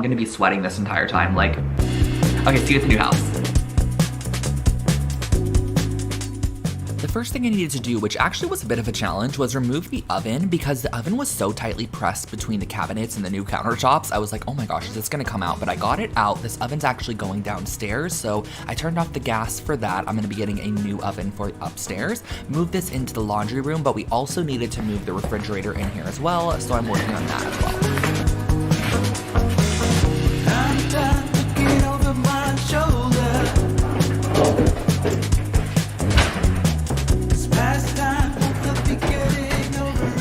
gonna be sweating this entire time. Like, okay, see you at the new house. The first thing I needed to do, which actually was a bit of a challenge, was remove the oven because the oven was so tightly pressed between the cabinets and the new countertops. I was like, oh my gosh, is this gonna come out? But I got it out. This oven's actually going downstairs, so I turned off the gas for that. I'm gonna be getting a new oven for upstairs. Move this into the laundry room, but we also needed to move the refrigerator in here as well, so I'm working on that as well.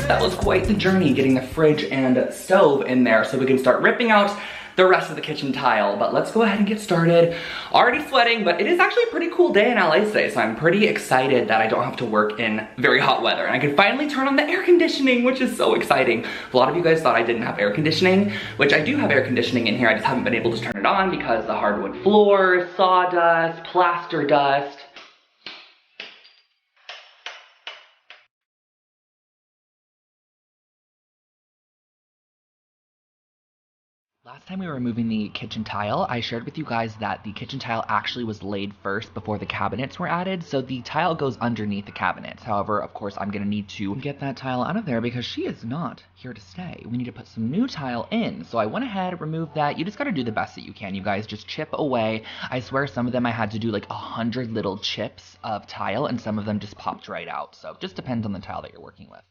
That was quite the journey getting the fridge and stove in there so we can start ripping out the rest of the kitchen tile. But let's go ahead and get started. Already sweating, but it is actually a pretty cool day in LA today, so I'm pretty excited that I don't have to work in very hot weather. And I can finally turn on the air conditioning, which is so exciting. A lot of you guys thought I didn't have air conditioning, which I do have air conditioning in here. I just haven't been able to turn it on because the hardwood floors, sawdust, plaster dust. Last time we were removing the kitchen tile, I shared with you guys that the kitchen tile actually was laid first before the cabinets were added, so the tile goes underneath the cabinets. However, of course, I'm gonna need to get that tile out of there because she is not here to stay. We need to put some new tile in, so I went ahead, removed that. You just gotta do the best that you can, you guys. Just chip away. I swear some of them I had to do like 100 little chips of tile, and some of them just popped right out, so it just depends on the tile that you're working with.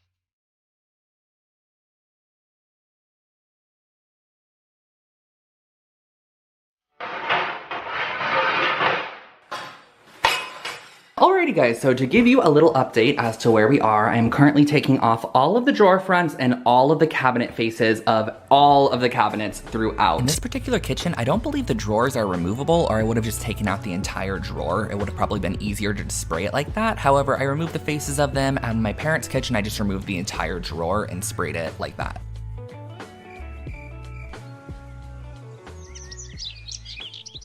Alrighty guys, so to give you a little update as to where we are, I am currently taking off all of the drawer fronts and all of the cabinet faces of all of the cabinets throughout. In this particular kitchen, I don't believe the drawers are removable, or I would have just taken out the entire drawer. It would have probably been easier to spray it like that. However, I removed the faces of them, and in my parents' kitchen, I just removed the entire drawer and sprayed it like that.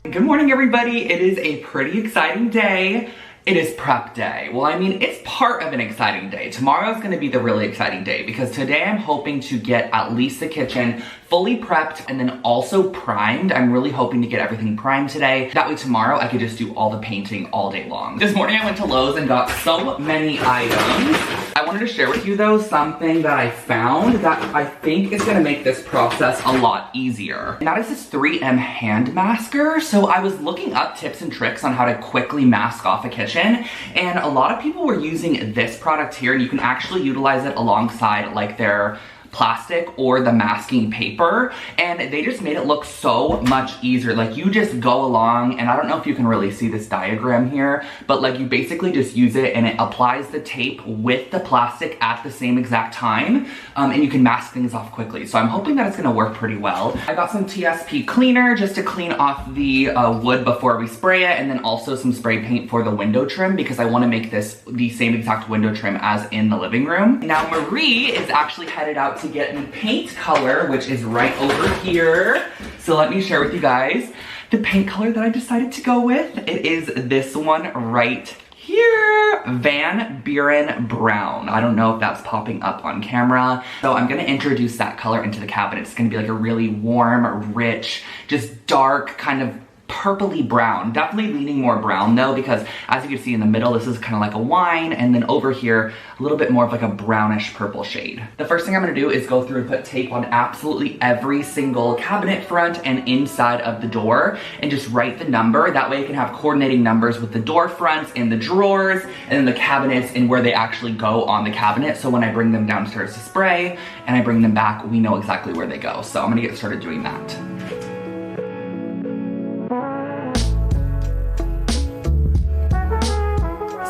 Good morning, everybody. It is a pretty exciting day. It is prep day. Well, I mean, it's part of an exciting day. Tomorrow's gonna be the really exciting day because today I'm hoping to get at least the kitchen fully prepped and then also primed. I'm really hoping to get everything primed today. That way tomorrow I could just do all the painting all day long. This morning I went to Lowe's and got so many items. I wanted to share with you though something that I found that I think is gonna make this process a lot easier. And that is this 3M hand masker. So I was looking up tips and tricks on how to quickly mask off a kitchen, and a lot of people were using this product here, and you can actually utilize it alongside like their plastic or the masking paper, and they just made it look so much easier. Like, you just go along, and I don't know if you can really see this diagram here, but like you basically just use it and it applies the tape with the plastic at the same exact time, and you can mask things off quickly. So I'm hoping that it's gonna work pretty well. I got some TSP cleaner just to clean off the wood before we spray it, and then also some spray paint for the window trim because I want to make this the same exact window trim as in the living room. Now Marie is actually headed out to get the paint color, which is right over here. So let me share with you guys the paint color that I decided to go with. It is this one right here, Van Buren Brown. I don't know if that's popping up on camera. So I'm gonna introduce that color into the cabinet. It's gonna be like a really warm, rich, just dark kind of purpley brown. Definitely leaning more brown though, because as you can see in the middle, this is kind of like a wine, and then over here, a little bit more of like a brownish purple shade. The first thing I'm gonna do is go through and put tape on absolutely every single cabinet front and inside of the door, and just write the number. That way I can have coordinating numbers with the door fronts and the drawers, and then the cabinets and where they actually go on the cabinet. So when I bring them downstairs to spray, and I bring them back, we know exactly where they go. So I'm gonna get started doing that.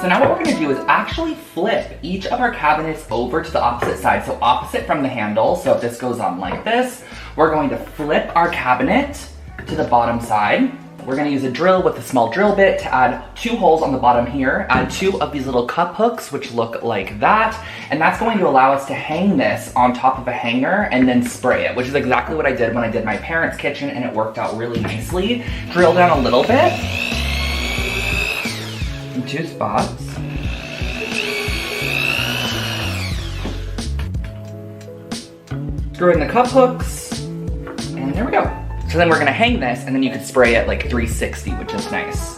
So now what we're gonna do is actually flip each of our cabinets over to the opposite side. So opposite from the handle. So if this goes on like this, we're going to flip our cabinet to the bottom side. We're gonna use a drill with a small drill bit to add 2 holes on the bottom here. Add 2 of these little cup hooks, which look like that. And that's going to allow us to hang this on top of a hanger and then spray it, which is exactly what I did when I did my parents' kitchen, and it worked out really nicely. Drill down a little bit. 2 spots. Screw in the cup hooks, and there we go. So then we're gonna hang this, and then you could spray it like 360, which is nice.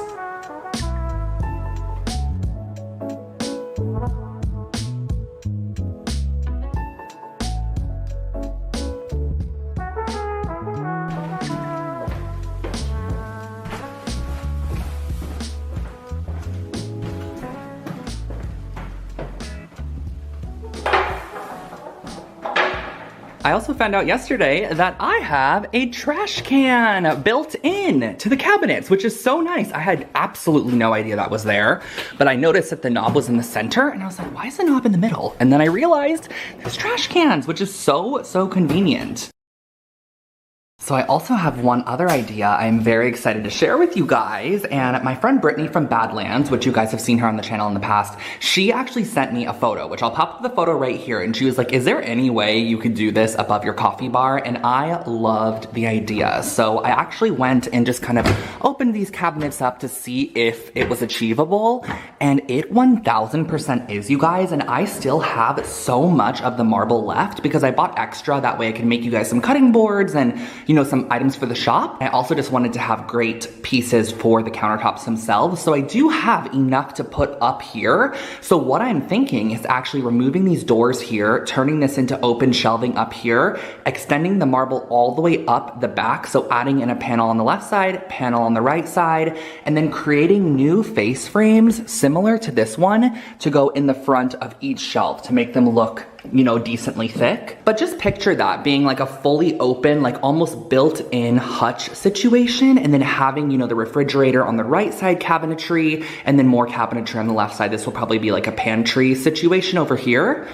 I also found out yesterday that I have a trash can built in to the cabinets, which is so nice. I had absolutely no idea that was there, but I noticed that the knob was in the center, and I was like, why is the knob in the middle? And then I realized there's trash cans, which is so convenient. So I also have one other idea I'm very excited to share with you guys, and my friend Brittany from Badlands, which you guys have seen her on the channel in the past, she actually sent me a photo, which I'll pop up the photo right here, and she was like, is there any way you could do this above your coffee bar? And I loved the idea. So I actually went and just kind of opened these cabinets up to see if it was achievable, and it 1000% is, you guys, and I still have so much of the marble left because I bought extra, that way I can make you guys some cutting boards and, you know, some items for the shop. I also just wanted to have great pieces for the countertops themselves. So I do have enough to put up here. So what I'm thinking is actually removing these doors here, turning this into open shelving up here, extending the marble all the way up the back. So adding in a panel on the left side, panel on the right side, and then creating new face frames similar to this one to go in the front of each shelf to make them look, you know, decently thick. But just picture that being like a fully open, like almost built-in hutch situation, and then having, you know, the refrigerator on the right side cabinetry, and then more cabinetry on the left side. This will probably be like a pantry situation over here.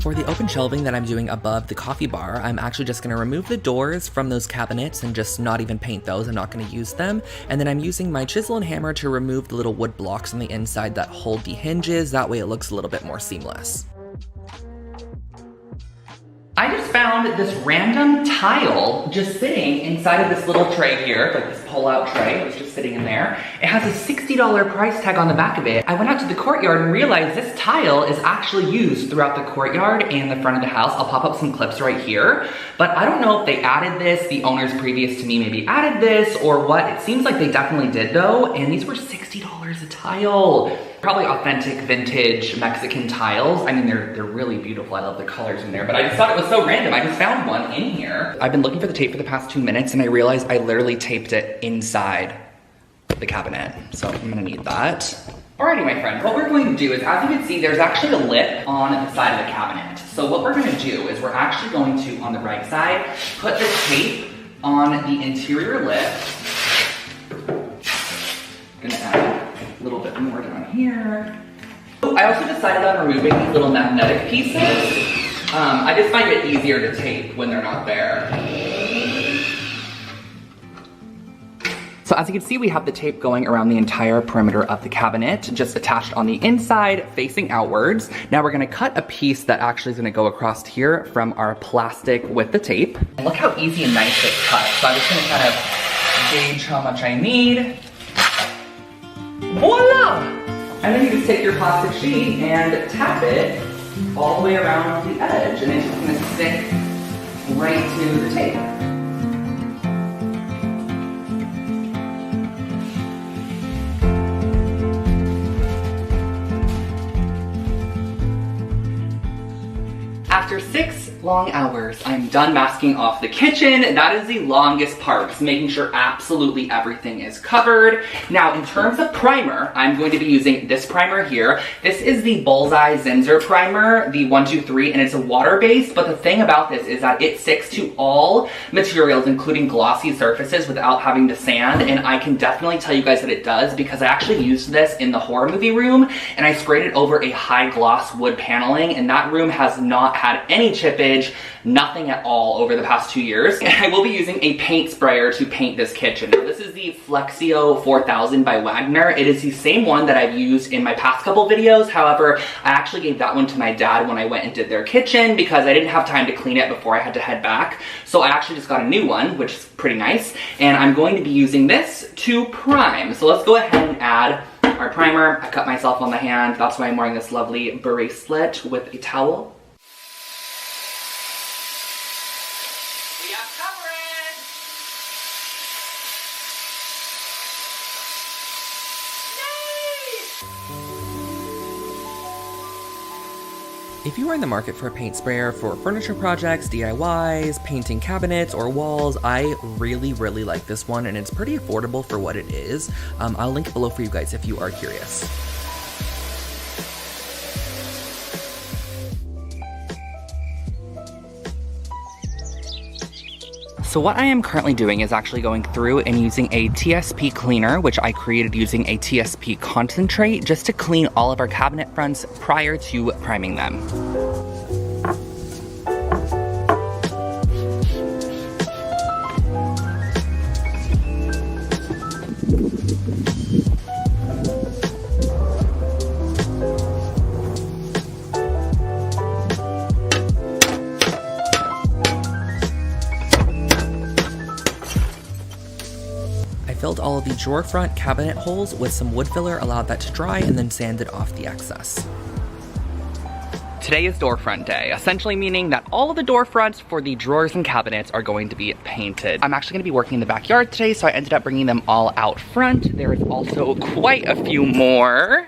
For the open shelving that I'm doing above the coffee bar, I'm actually just gonna remove the doors from those cabinets and just not even paint those. I'm not gonna use them. And then I'm using my chisel and hammer to remove the little wood blocks on the inside that hold the hinges. That way it looks a little bit more seamless. I just found this random tile just sitting inside of this little tray here, like this pull-out tray. It was just sitting in there. It has a $60 price tag on the back of it. I went out to the courtyard and realized this tile is actually used throughout the courtyard and the front of the house. I'll pop up some clips right here, but I don't know if they added this, the owners previous to me maybe added this or what. It seems like they definitely did though, and these were $60 a tile. Probably authentic vintage Mexican tiles. I mean, they're really beautiful. I love the colors in there, but I just thought it was so random. I just found one in here. I've been looking for the tape for the past 2 minutes and I realized I literally taped it inside the cabinet. So I'm gonna need that. Alrighty, my friends, what we're going to do is, as you can see, there's actually a lip on the side of the cabinet. So what we're gonna do is we're actually going to, on the right side, put the tape on the interior lip. Gonna add a little bit more down here. I also decided on removing these little magnetic pieces. I just find it easier to tape when they're not there. So as you can see, we have the tape going around the entire perimeter of the cabinet, just attached on the inside, facing outwards. Now we're gonna cut a piece that actually is gonna go across here from our plastic with the tape. And look how easy and nice it's cut. So I'm just gonna kind of gauge how much I need. Voila! And then you just take your plastic sheet and tap it all the way around the edge, and it's just gonna stick right to the tape. After 6 long hours, I'm done masking off the kitchen. That is the longest part, just making sure absolutely everything is covered. Now, in terms of primer, I'm going to be using this primer here. This is the Bullseye Zinsser primer, the 123, and it's a water-based, but the thing about this is that it sticks to all materials, including glossy surfaces, without having to sand, and I can definitely tell you guys that it does because I actually used this in the horror movie room, and I sprayed it over a high gloss wood paneling, and that room has not had any chippage vintage, nothing at all over the past 2 years. And I will be using a paint sprayer to paint this kitchen. Now, this is the Flexio 4000 by Wagner. It is the same one that I've used in my past couple videos. However, I actually gave that one to my dad when I went and did their kitchen because I didn't have time to clean it before I had to head back. So I actually just got a new one, which is pretty nice. And I'm going to be using this to prime. So let's go ahead and add our primer. I cut myself on the hand. That's why I'm wearing this lovely bracelet with a towel. We have coverage! If you are in the market for a paint sprayer for furniture projects, DIYs, painting cabinets, or walls, I really like this one, and it's pretty affordable for what it is. I'll link it below for you guys if you are curious. So what I am currently doing is actually going through and using a TSP cleaner, which I created using a TSP concentrate, just to clean all of our cabinet fronts prior to priming them. Filled all of the drawer front cabinet holes with some wood filler, allowed that to dry, and then sanded off the excess. Today is door front day, essentially meaning that all of the door fronts for the drawers and cabinets are going to be painted. I'm actually gonna be working in the backyard today, so I ended up bringing them all out front. There is also quite a few more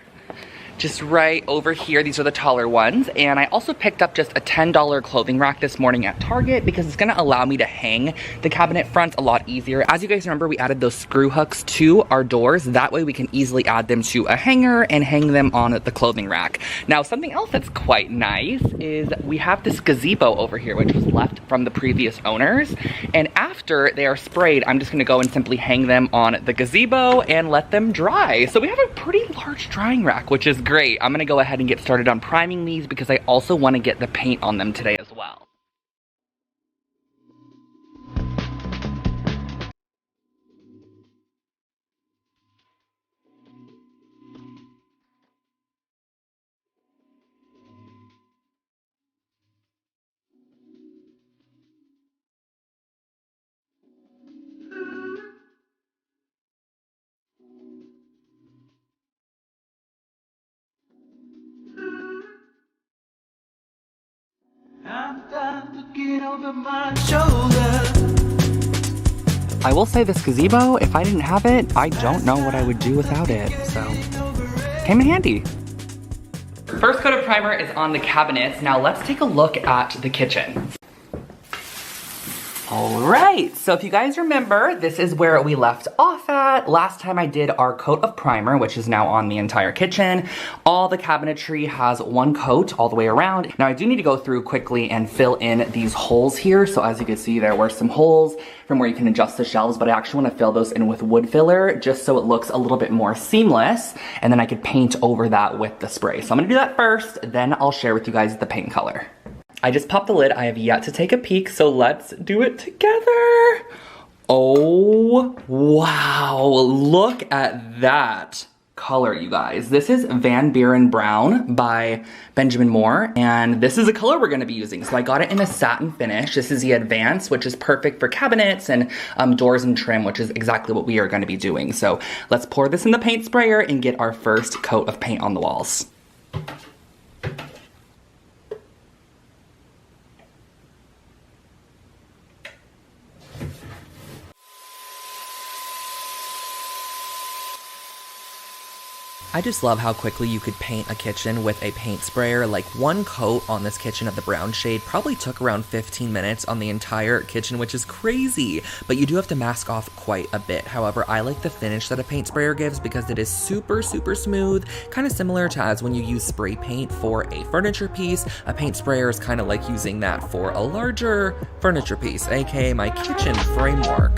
just right over here. These are the taller ones. And I also picked up just a $10 clothing rack this morning at Target because it's gonna allow me to hang the cabinet fronts a lot easier. As you guys remember, we added those screw hooks to our doors. That way we can easily add them to a hanger and hang them on the clothing rack. Now, something else that's quite nice is we have this gazebo over here, which was left from the previous owners. And after they are sprayed, I'm just gonna go and simply hang them on the gazebo and let them dry. So we have a pretty large drying rack, which is great. I'm gonna go ahead and get started on priming these because I also want to get the paint on them today as well. I will say this gazebo, if I didn't have it, I don't know what I would do without it, so came in handy. First coat of primer is on the cabinets. Now let's take a look at the kitchen. All right, so if you guys remember, this is where we left off at. Last time I did our coat of primer, which is now on the entire kitchen. All the cabinetry has one coat all the way around. Now I do need to go through quickly and fill in these holes here. So as you can see, there were some holes from where you can adjust the shelves, but I actually want to fill those in with wood filler just so it looks a little bit more seamless, and then I could paint over that with the spray. So I'm gonna do that first, then I'll share with you guys the paint color. I just popped the lid. I have yet to take a peek, so let's do it together. Oh, wow. Look at that color, you guys. This is Van Buren Brown by Benjamin Moore, and this is the color we're gonna be using. So I got it in a satin finish. This is the Advance, which is perfect for cabinets and doors and trim, which is exactly what we are gonna be doing. So let's pour this in the paint sprayer and get our first coat of paint on the walls. I just love how quickly you could paint a kitchen with a paint sprayer. Like, one coat on this kitchen of the brown shade probably took around 15 minutes on the entire kitchen, which is crazy. But you do have to mask off quite a bit. However, I like the finish that a paint sprayer gives because it is super smooth, kind of similar to as when you use spray paint for a furniture piece. A paint sprayer is kind of like using that for a larger furniture piece, aka my kitchen framework.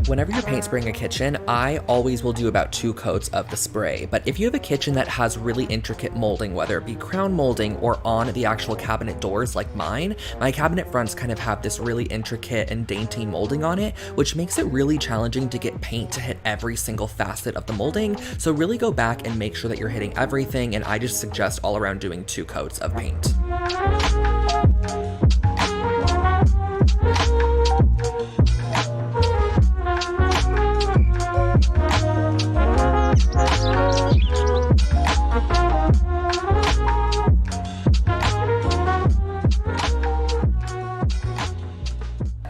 Whenever you're paint spraying a kitchen, I always will do about 2 coats of the spray. But if you have a kitchen that has really intricate molding, whether it be crown molding or on the actual cabinet doors like mine, my cabinet fronts kind of have this really intricate and dainty molding on it, which makes it really challenging to get paint to hit every single facet of the molding. So really go back and make sure that you're hitting everything, and I just suggest all around doing 2 coats of paint.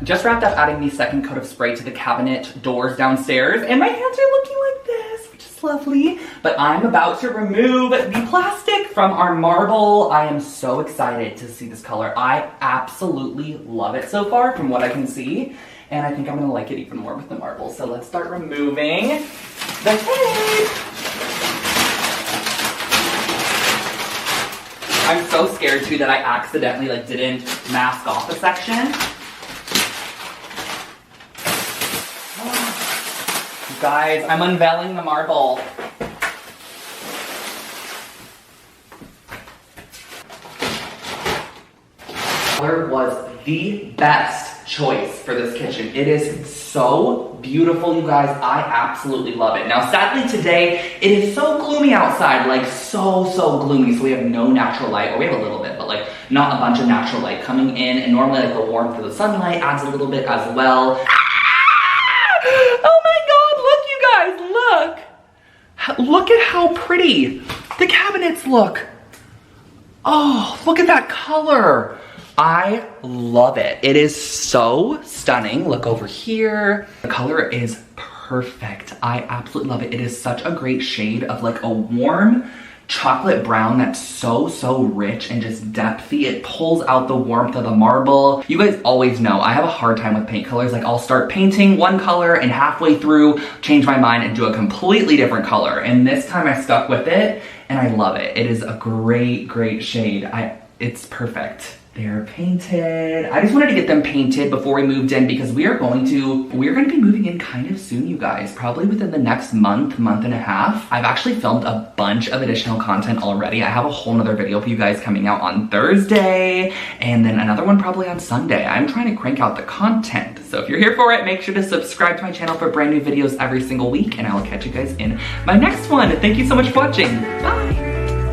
Just wrapped up adding the second coat of spray to the cabinet doors downstairs, and my hands are looking like this, which is lovely. But I'm about to remove the plastic from our marble. I am so excited to see this color. I absolutely love it so far from what I can see, and I think I'm gonna like it even more with the marble. So let's start removing the tape. I'm so scared too that I accidentally didn't mask off a section. Guys, I'm unveiling the marble. Color was the best choice for this kitchen. It is so beautiful, you guys. I absolutely love it. Now, sadly today, it is so gloomy outside, so gloomy. So we have no natural light, or we have a little bit, but not a bunch of natural light coming in. And normally the warmth of the sunlight adds a little bit as well. Oh my God, look you guys, look. Look at how pretty the cabinets look. Oh, look at that color. I love it. It is so stunning. Look over here. The color is perfect. I absolutely love it. It is such a great shade of a warm chocolate brown that's so rich and just depthy. It pulls out the warmth of the marble. You guys always know I have a hard time with paint colors. I'll start painting one color and halfway through change my mind and do a completely different color. And this time I stuck with it and I love it. It is a great shade. It's perfect. They're painted. I just wanted to get them painted before we moved in because we're going to be moving in kind of soon, you guys. Probably within the next month and a half. I've actually filmed a bunch of additional content already. I have a whole nother video for you guys coming out on Thursday, and then another one probably on Sunday. I'm trying to crank out the content. So if you're here for it, make sure to subscribe to my channel for brand new videos every single week, and I will catch you guys in my next one. Thank you so much for watching. Bye.